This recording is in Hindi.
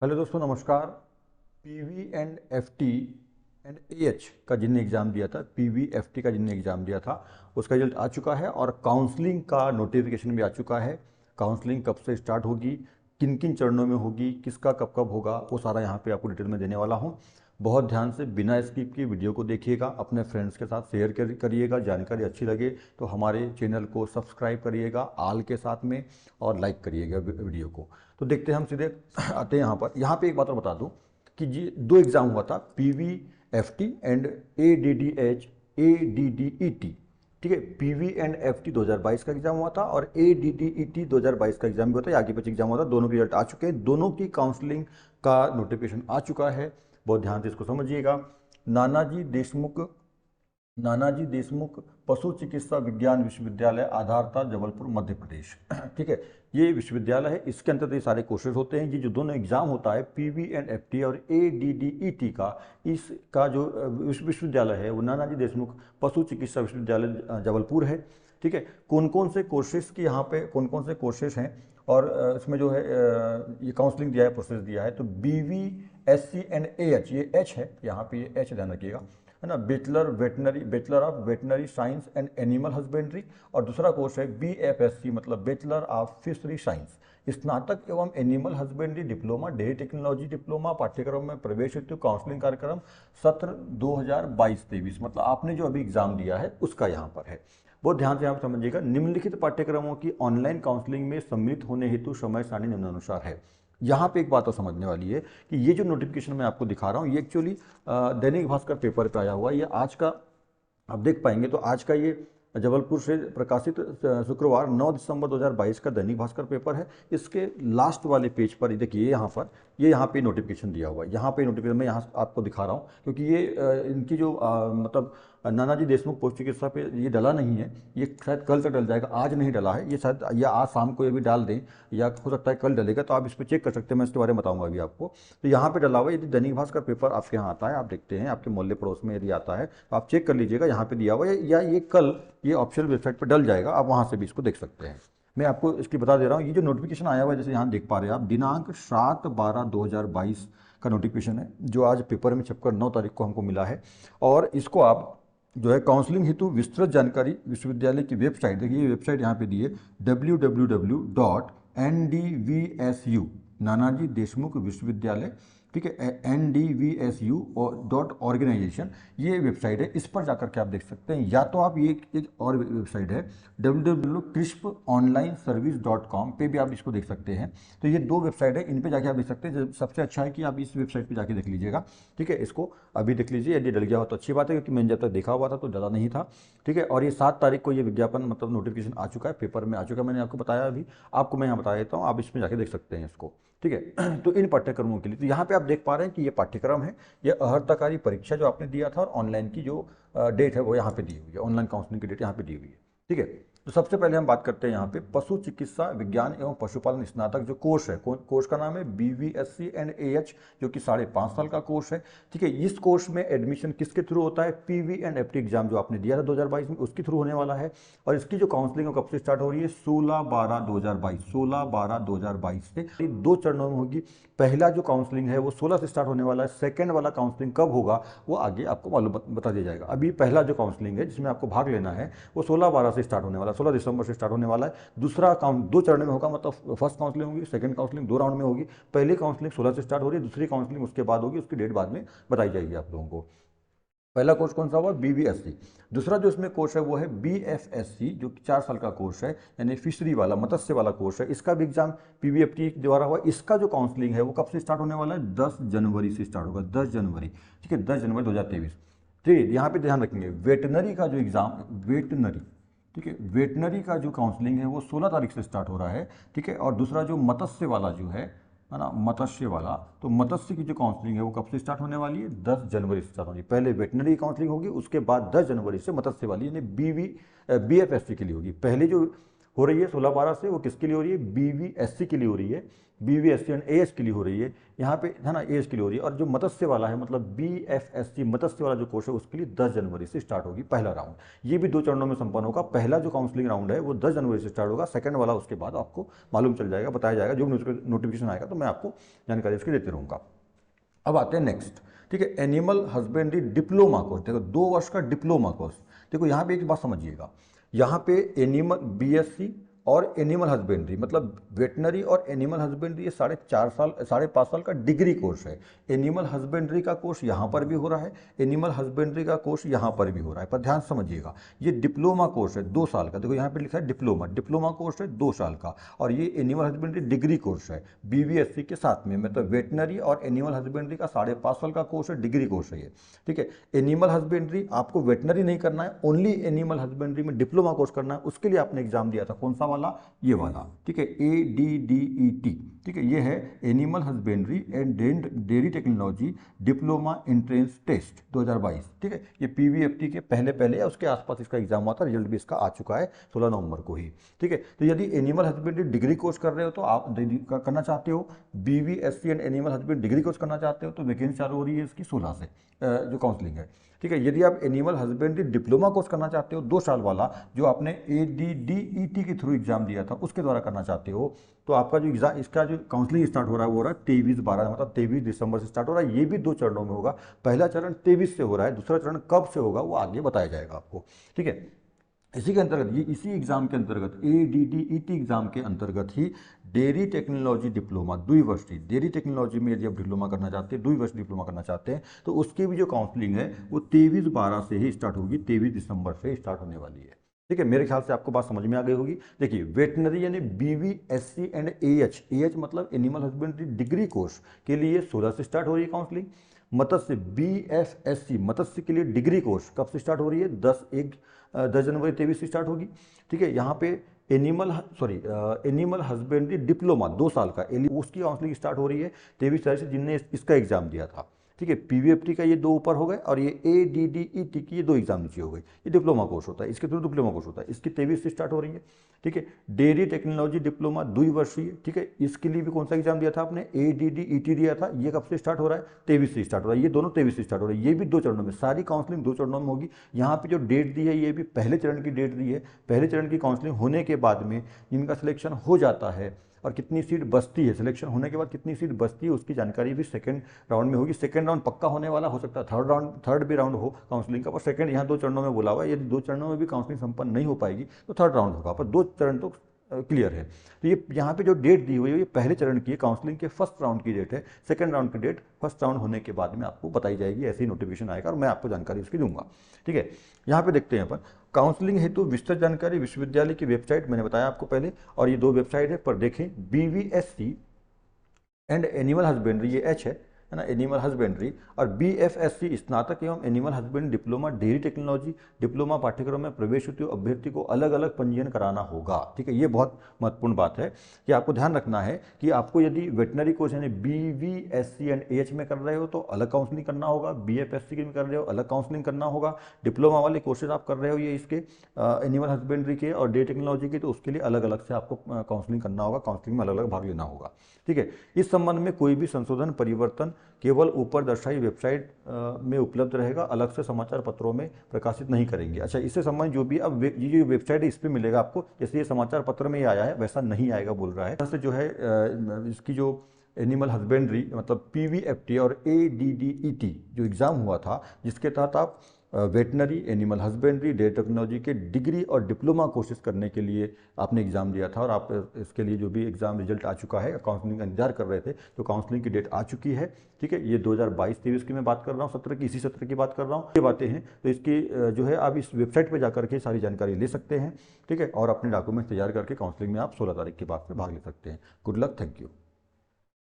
हेलो दोस्तों, नमस्कार। PV and FT and AH का जिनने एग्ज़ाम दिया था, पीवी एफटी का जिनने एग्ज़ाम दिया था, उसका रिजल्ट आ चुका है और काउंसलिंग का नोटिफिकेशन भी आ चुका है। काउंसलिंग कब से स्टार्ट होगी, किन किन चरणों में होगी, किसका कब कब होगा, वो सारा यहाँ पे आपको डिटेल में देने वाला हूँ। बहुत ध्यान से बिना स्किप की वीडियो को देखिएगा, अपने फ्रेंड्स के साथ शेयर करिएगा। जानकारी अच्छी लगे तो हमारे चैनल को सब्सक्राइब करिएगा आल के साथ में, और लाइक करिएगा वीडियो को। तो देखते हैं हम सीधे आते हैं यहाँ पे एक बात और बता दूं कि जी दो एग्ज़ाम हुआ था, पीवी एफटी एंड एडीडीएच एडीडीईटी। ठीक है, पीवी एंड एफटी 2022 का एग्जाम हुआ था और एडीडीईटी 2022 का एग्जाम भी हुआ था। आगे पीछे एग्जाम हुआ था, दोनों के रिजल्ट आ चुके हैं, दोनों की काउंसलिंग का नोटिफिकेशन आ चुका है। बहुत ध्यान से इसको समझिएगा। नानाजी देशमुख नानाजी देशमुख पशु चिकित्सा विज्ञान विश्वविद्यालय, आधारता जबलपुर, मध्य प्रदेश। ठीक है, ये विश्वविद्यालय है, इसके अंतर्गत ये सारे कोर्सेज होते हैं। ये जो दोनों एग्जाम होता है, पीवी एंड एफटी और एडीडीईटी का, इसका जो विश्वविद्यालय है वो नानाजी देशमुख पशु चिकित्सा विश्वविद्यालय जबलपुर है। ठीक है, कौन कौन से कोर्सेज की यहाँ पे कौन कौन से कोर्सेज हैं और इसमें जो है ये काउंसलिंग दिया है, प्रोसेस दिया है। तो बीवी एससी एंड एएच, ये एच है यहाँ पे, ये एच ध्यान रखिएगा, है ना। Bachelor of veterinary science and animal husbandry. और दूसरा कोर्स है बीएफएससी, मतलब बैचलर ऑफ फिशरी साइंस, स्नातक एवं animal husbandry diploma, dairy technology diploma. पाठ्यक्रम में प्रवेश हेतु काउंसलिंग कार्यक्रम सत्र 2022-23, मतलब आपने जो अभी एग्जाम दिया है उसका यहाँ पर है। बहुत ध्यान से आप समझिएगा। निम्नलिखित पाठ्यक्रमों की ऑनलाइन काउंसलिंग में सम्मिलित होने हेतु समय सारणी निम्नानुसार है। यहाँ पे एक बात और समझने वाली है कि ये जो नोटिफिकेशन मैं आपको दिखा रहा हूँ, ये एक्चुअली दैनिक भास्कर पेपर पे आया हुआ है। ये आज का आप देख पाएंगे, तो आज का ये जबलपुर से प्रकाशित शुक्रवार 9 दिसंबर 2022 का दैनिक भास्कर पेपर है। इसके लास्ट वाले पेज पर ये देखिए, यहाँ पे नोटिफिकेशन दिया हुआ है। यहाँ पे नोटिफिकेशन मैं यहाँ आपको दिखा रहा हूँ क्योंकि ये इनकी जो मतलब नानाजी देशमुख पोस्ट चिकित्सा पे ये डला नहीं है, ये शायद कल तक डल जाएगा, आज नहीं डला है ये, शायद या आज शाम को ये भी डाल दें या हो सकता है कल डलेगा। तो आप इस पर चेक कर सकते हैं, मैं इसके बारे में बताऊंगा अभी आपको। तो यहाँ पे डला हुआ है। यदि दैनिक भास्कर पेपर आपके यहाँ आता है, आप देखते हैं आपके मोहल्ले पड़ोस में यदि आता है तो आप चेक कर लीजिएगा, यहाँ पे दिया हुआ है, या ये कल ये ऑफिशियल वेबसाइट पर डल जाएगा, आप वहाँ से भी इसको देख सकते हैं। मैं आपको इसकी बता दे रहा हूँ, ये जो नोटिफिकेशन आया हुआ है, जैसे यहाँ देख पा रहे हैं आप, दिनांक 7/12/2022 का नोटिफिकेशन है, जो आज पेपर में छपकर 9 तारीख को हमको मिला है। और इसको आप जो है काउंसलिंग हेतु विस्तृत जानकारी विश्वविद्यालय की वेबसाइट, देखिए ये वेबसाइट यहाँ पे दी है, www.ndvsu नानाजी देशमुख विश्वविद्यालय, ठीक है, NDVSU.organization, ये वेबसाइट है। इस पर जाकर के आप देख सकते हैं, या तो आप ये एक और वेबसाइट है www.crisponlineservice.com पे भी आप इसको देख सकते हैं। तो ये दो वेबसाइट है, इन पे जाके आप देख सकते हैं। सबसे अच्छा है कि आप इस वेबसाइट पे जाके देख लीजिएगा। ठीक है, इसको अभी देख लीजिए, यदि डल गया हो तो अच्छी बात है, क्योंकि मैंने जब तक देखा हुआ था तो डला नहीं था। ठीक है, और ये 7 तारीख को ये विज्ञापन मतलब नोटिफिकेशन आ चुका है, पेपर में आ चुका है, मैंने आपको बताया अभी, आपको मैं यहाँ बता देता हूँ, आप इसमें जाके देख सकते हैं इसको। ठीक है, तो इन पाठ्यक्रमों के लिए तो यहाँ पे आप देख पा रहे हैं कि ये पाठ्यक्रम है, ये अर्हताकारी परीक्षा जो आपने दिया था और ऑनलाइन की जो डेट है वो यहाँ पे दी हुई है, ऑनलाइन काउंसलिंग की डेट यहाँ पे दी हुई है। ठीक है, तो सबसे पहले हम बात करते हैं यहाँ पे पशु चिकित्सा विज्ञान एवं पशुपालन स्नातक जो कोर्स है, कोर्स का नाम है बीवीएससी एंड एएच, जो कि 5.5 साल का कोर्स है। ठीक है, इस कोर्स में एडमिशन किसके थ्रू होता है, पीवी एंड एफटी एग्जाम जो आपने दिया था 2022 में, उसके थ्रू होने वाला है। और इसकी जो काउंसलिंग कब से स्टार्ट हो रही है, 16/12/2022 से 2 चरणों में होगी। पहला जो काउंसलिंग है वो 16 से स्टार्ट होने वाला है, सेकेंड वाला काउंसलिंग कब होगा वो आगे आपको मालूम बता दिया जाएगा। अभी पहला जो काउंसलिंग है जिसमें आपको भाग लेना है वो 16/12 से स्टार्ट होने वाला है, 16 दिसंबर से स्टार्ट होने वाला है। दूसरा काउंट 2 चरण में होगा, मतलब फर्स्ट काउंसलिंग होगी, सेकंड काउंसलिंग 2 राउंड में होगी। पहली काउंसलिंग 16 से स्टार्ट हो रही है, दूसरी काउंसलिंग उसके बाद होगी, उसकी डेट बाद में बताई जाएगी आप लोगों को। पहला कोर्स कौन सा हुआ, बीवीएससी। दूसरा जो इसमें कोर्स है वो है बीएफएससी, जो कि 4 साल का कोर्स है, यानी फिशरी वाला, मत्स्य वाला कोर्स है। इसका भी एग्जाम पीवीएफटी द्वारा हुआ। इसका जो काउंसलिंग है वो कब से स्टार्ट होने वाला है, 10 जनवरी से स्टार्ट होगा, 10 जनवरी। ठीक है, 10 जनवरी 2023। ठीक, यहाँ पे ध्यान रखेंगे, वेटनरी का जो एग्जाम, वेटनरी, ठीक है, वेटनरी का जो काउंसलिंग है वो 16 तारीख से स्टार्ट हो रहा है। ठीक है, और दूसरा जो मत्स्य वाला जो है ना, मत्स्य वाला, तो मत्स्य की जो काउंसलिंग है वो कब से स्टार्ट होने वाली है, 10 जनवरी से स्टार्ट होनी है। पहले वेटनरी काउंसलिंग होगी, उसके बाद 10 जनवरी से मत्स्य वाली यानी बीएफएससी के लिए होगी। पहले जो हो रही है 16-12 से, वो किसके लिए हो रही है, BVSC के लिए हो रही है, BVSC एंड AH के लिए हो रही है, यहाँ पे है ना AH के लिए हो रही है। और जो मत्स्य वाला है मतलब BFSC मत्स्य वाला जो कोर्स है उसके लिए 10 जनवरी से स्टार्ट होगी पहला राउंड। ये भी 2 चरणों में संपन्न होगा। पहला जो काउंसलिंग राउंड है वो 10 जनवरी से स्टार्ट होगा, सेकंड वाला उसके बाद आपको मालूम चल जाएगा, बताया जाएगा, जो नोटिफिकेशन आएगा तो मैं आपको जानकारी उसकी देते रहूँगा। अब आते हैं नेक्स्ट, ठीक है, एनिमल हस्बेंड्री डिप्लोमा कोर्स। देखो 2 वर्ष का डिप्लोमा कोर्स। देखो यहाँ पे एक बात समझिएगा, यहाँ पे एनिमल BSc और एनिमल हस्बेंड्री मतलब वेटनरी और एनिमल हस्बेंड्री ये 5.5 साल का डिग्री कोर्स है। एनिमल हस्बेंड्री का कोर्स यहाँ पर भी हो रहा है, एनिमल हस्बेंड्री का कोर्स यहाँ पर भी हो रहा है, पर ध्यान समझिएगा ये डिप्लोमा कोर्स है 2 साल का। देखो यहाँ पे लिखा है डिप्लोमा कोर्स है 2 साल का, और ये एनिमल हस्बेंड्री डिग्री कोर्स है BVSC के साथ में, मतलब वेटनरी और एनिमल हस्बेंड्री का 5.5 साल का कोर्स है, डिग्री कोर्स है ये, ठीक है। एनिमल हस्बेंड्री आपको वेटनरी नहीं करना है, ओनली एनिमल हस्बेंड्री में डिप्लोमा कोर्स करना है। उसके लिए आपने एग्जाम दिया था, कौन सा वाला, ये वाला, ठीक है, ADDET, ठीक है, ये है animal husbandry and dairy technology diploma entrance test 2022, ठीक है। ये PVFT के पहले या उसके आसपास इसका एग्जाम हुआ था, रिजल्ट भी इसका आ चुका है 16 नवंबर को ही, ठीक है। तो यदि एनिमल हस्बेंड्री डिग्री कोर्स कर रहे हो तो आप करना चाहते हो, BVSC and animal husbandry degree course करना चाहते हो तो वैकेंसी चालू हो रही है इसकी 16 से, जो काउंसलिंग है, ठीक है। यदि आप एनिमल हस्बेंड्री डिप्लोमा कोर्स करना चाहते हो 2 साल वाला, जो आपने ADDET के थ्रू एग्जाम दिया था उसके द्वारा करना चाहते हो, तो आपका जो एग्जाम, इसका जो काउंसलिंग स्टार्ट हो रहा है वो हो रहा है 23/12 मतलब 23 दिसंबर से स्टार्ट हो रहा है। ये भी 2 चरणों में होगा, पहला चरण 23 से हो रहा है, दूसरा चरण कब से होगा वो आगे बताया जाएगा आपको, ठीक है। इसी के अंतर्गत, ये इसी एग्जाम के अंतर्गत ADDET एग्जाम के अंतर्गत ही डेयरी टेक्नोलॉजी डिप्लोमा द्विवर्षीय डेयरी टेक्नोलॉजी में यदि आप डिप्लोमा करना चाहते हैं, 2 वर्ष डिप्लोमा करना चाहते हैं, तो उसकी भी जो काउंसलिंग है वो 23/12 से ही स्टार्ट होगी, 23 दिसंबर से स्टार्ट होने वाली है, ठीक है। मेरे ख्याल से आपको बात समझ में आ गई होगी। देखिए वेटनरी यानी BVSC एंड AH मतलब एनिमल हस्बेंड्री डिग्री कोर्स के लिए 16 से स्टार्ट हो रही है काउंसलिंग। मत्स्य BFSC मत्स्य के लिए डिग्री कोर्स कब से स्टार्ट हो रही है, 10 जनवरी 23 से स्टार्ट होगी, ठीक है। यहाँ पे एनिमल हस्बेंड्री डिप्लोमा 2 साल का उसकी काउंसलिंग स्टार्ट हो रही है 23 तारीख से, जिनने इसका एग्जाम दिया था, ठीक है। PVFT का ये 2 ऊपर हो गए और ये ADDET की ये 2 एग्जाम नीचे हो गई। ये डिप्लोमा कोर्स होता है, इसके थ्रू डिप्लोमा कोर्स होता है, इसकी 23 से स्टार्ट हो रही है, ठीक है। डेयरी टेक्नोलॉजी डिप्लोमा 2 वर्षीय, ठीक है, इसके लिए भी कौन सा एग्जाम दिया था आपने, ADDET दिया था, ये कब से स्टार्ट हो रहा है, 23 से स्टार्ट हो रहा है। ये दोनों 23 से स्टार्ट हो रही है, ये भी 2 चरणों में, सारी काउंसलिंग 2 चरणों में होगी। यहाँ पे जो डेट दी है ये भी पहले चरण की डेट दी है। पहले चरण की काउंसलिंग होने के बाद में जिनका सिलेक्शन हो जाता है और कितनी सीट बचती है, सिलेक्शन होने के बाद कितनी सीट बचती है उसकी जानकारी भी सेकंड राउंड में होगी। सेकंड राउंड पक्का होने वाला, हो सकता है थर्ड भी राउंड हो काउंसलिंग का, पर सेकंड यहाँ 2 चरणों में बोला हुआ है। यदि 2 चरणों में भी काउंसलिंग संपन्न नहीं हो पाएगी तो थर्ड राउंड होगा, पर 2 चरण तो क्लियर है। तो ये यहाँ पे जो डेट दी हुई है ये पहले चरण की है, काउंसलिंग के फर्स्ट राउंड की डेट है। सेकंड राउंड की डेट फर्स्ट राउंड होने के बाद में आपको बताई जाएगी, ऐसे ही नोटिफिकेशन आएगा और मैं आपको जानकारी उसकी दूंगा, ठीक है। यहाँ पे देखते हैं अपन काउंसलिंग हेतु विस्तृत जानकारी विश्वविद्यालय की वेबसाइट, मैंने बताया आपको पहले, और ये 2 वेबसाइट है पर देखें, BVSC एंड एनिमल हस्बेंड्री ये H है ना, एनिमल हस्बेंड्री, और BFSC स्नातक एवं animal husbandry diploma dairy technology diploma पाठ्यक्रम में प्रवेश हेतु अभ्यर्थी को अलग अलग पंजीयन कराना होगा, ठीक है। ये बहुत महत्वपूर्ण बात है कि आपको ध्यान रखना है कि आपको यदि वेटनरी कोर्स यानी BVSC एंड AH में कर रहे हो तो अलग काउंसलिंग करना होगा, BFSC में कर रहे हो अलग काउंसलिंग करना होगा, डिप्लोमा वाले कोर्सेज आप कर रहे हो ये इसके एनिमल हस्बेंड्री के और डेयरी टेक्नोलॉजी के, तो उसके लिए अलग अलग से आपको काउंसलिंग करना होगा, काउंसलिंग में अलग अलग भाग लेना होगा, ठीक है। इस संबंध में कोई भी संशोधन परिवर्तन केवल ऊपर दर्शाई वेबसाइट में उपलब्ध रहेगा, अलग से समाचार पत्रों में प्रकाशित नहीं करेंगे। अच्छा, इससे संबंधित जो भी अब ये जो वेबसाइट है इस पर मिलेगा आपको, जैसे ये समाचार पत्र में ये आया है वैसा नहीं आएगा बोल रहा है। से जो है इसकी जो एनिमल हस्बेंड्री मतलब PVFT और ADDET जो एग्ज़ाम हुआ था जिसके तहत आप veterinary animal husbandry dairy technology के डिग्री और डिप्लोमा कोर्सेज करने के लिए आपने एग्ज़ाम दिया था, और आप इसके लिए जो भी एग्ज़ाम रिजल्ट आ चुका है, काउंसलिंग का इंतजार कर रहे थे तो काउंसलिंग की डेट आ चुकी है, ठीक है। ये 2022-23 की मैं बात कर रहा हूँ, सत्र की, इसी सत्र की बात कर रहा हूँ, ये बातें हैं। तो इसकी जो है आप इस वेबसाइट पर जाकर के सारी जानकारी ले सकते हैं, ठीक है, और अपने डॉक्यूमेंट तैयार करके काउंसलिंग में आप 16 तारीख के बाद में भाग ले सकते हैं। Good luck, thank you.